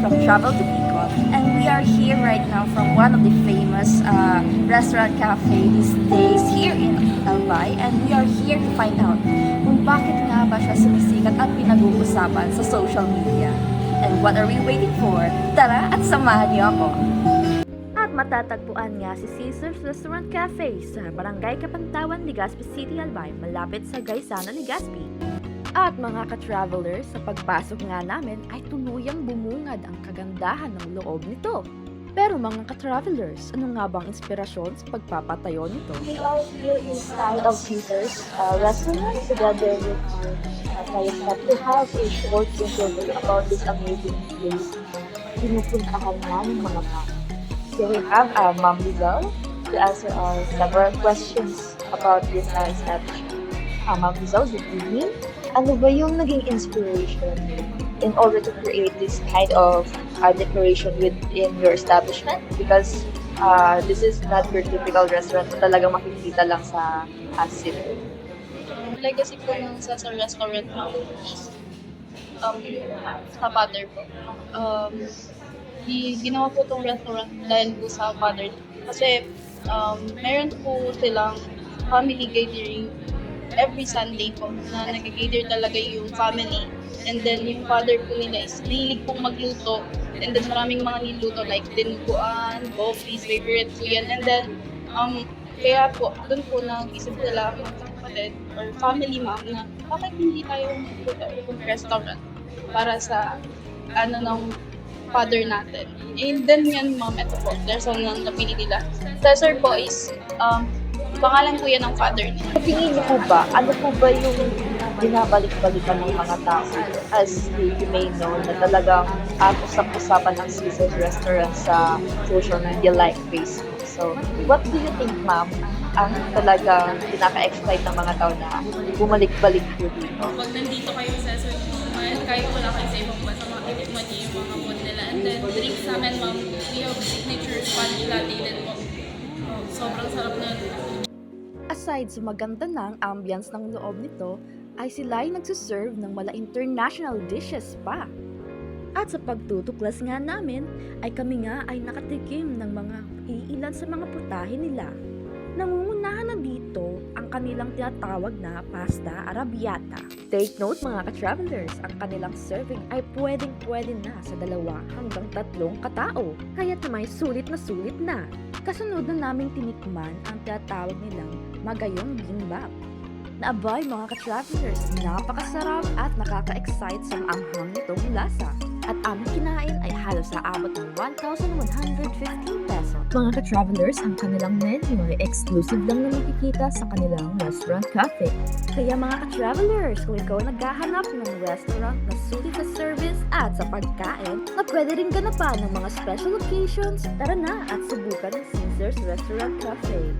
from Travel to Bicol, and we are here right now from one of the famous restaurant cafe these days here in Albay, and we are here to find out kung bakit nga ba siya sumisikat at pinag-uusapan sa social media. And what are we waiting for? Tara at samahan niyo ako! At matatagpuan nga si Caesar's Restaurant Cafe sa Barangay Kapantawan, Legazpi City, Albay, malapit sa Gaisano, Legazpi. At mga ka-travelers, sa pagpasok nga namin ay tuluyang bumungad ang kagandahan ng loob nito. Pero mga ka-travelers, ano nga bang inspirasyon sa pagpapatayo nito? We are here inside of Caesar's restaurant together with our client that to have a short interview about this amazing place. Pinupuntahan nga ng mga tao. So we have Ma'am Rizal to answer our several questions about this establishment. Ma'am Rizal, good evening. Ano ba yung naging inspiration in order to create this kind of decoration within your establishment? Because this is not your typical restaurant na talagang makikita lang sa city. Legacy po ng sa restaurant is sa father po. Ginawa po itong restaurant dahil po sa father. Kasi meron po silang family gathering every Sunday po na nag-gather talaga yung family. And then yung father po nila is mahilig pong magluto. And then maraming mga niluto like dinuguan, coffees, favorite po yan. And then kaya po, doon po nag-isip nila mga kapatid or family ma'am na bakit hindi tayo magluto ng restaurant para sa ng father natin. And then yan ma'am, ito po, there's one na napili nila. Cesar po is pangalan po yan ng father niya. Tingin niyo po ba, ano po ba yung binabalik-balikan ng mga tao? As you may know, na talagang usap-usapan ng Caesar's restaurant sa social media like Facebook. So, what do you think, ma'am, ang talagang pinaka-excite ng mga tao na bumalik-balik po dito? Pag nandito kayo sa Switzerland, kahit wala kayo sa ibang bansa, makikita niyo yung mga food nila. And then, drinks namin, ma'am, we have signature Spanish latte din po. Sobrang sarap na. Aside sa maganda ng ambience ng loob nito, ay sila ay nagsiserve ng mala international dishes pa. At sa pagtutuklas nga namin, ay kami nga ay nakatikim ng mga iilan sa mga putahe nila. Nangungunahan na dito ang kanilang tinatawag na pasta arrabbiata. Take note mga ka-travelers, ang kanilang serving ay pwedeng-pwede na sa 2 hanggang 3 katao. Kaya't may sulit na. Kasunod na naming tinikman ang tinatawag nilang magayong bimbap. Naabay mga ka-travelers, napakasarap at nakaka-excite sa maanghang nitong lasa. At aming kinain ay halos sa abot ng 1,115 pesos. Mga ka-travelers, ang kanilang menu ay exclusive lang na makikita sa kanilang restaurant cafe. Kaya mga ka-travelers, kung ikaw naghahanap ng restaurant na sulit sa service at sa pagkain, na pwede rin ganapan ng mga special occasions, tara na at subukan ng Caesar's Restaurant Cafe.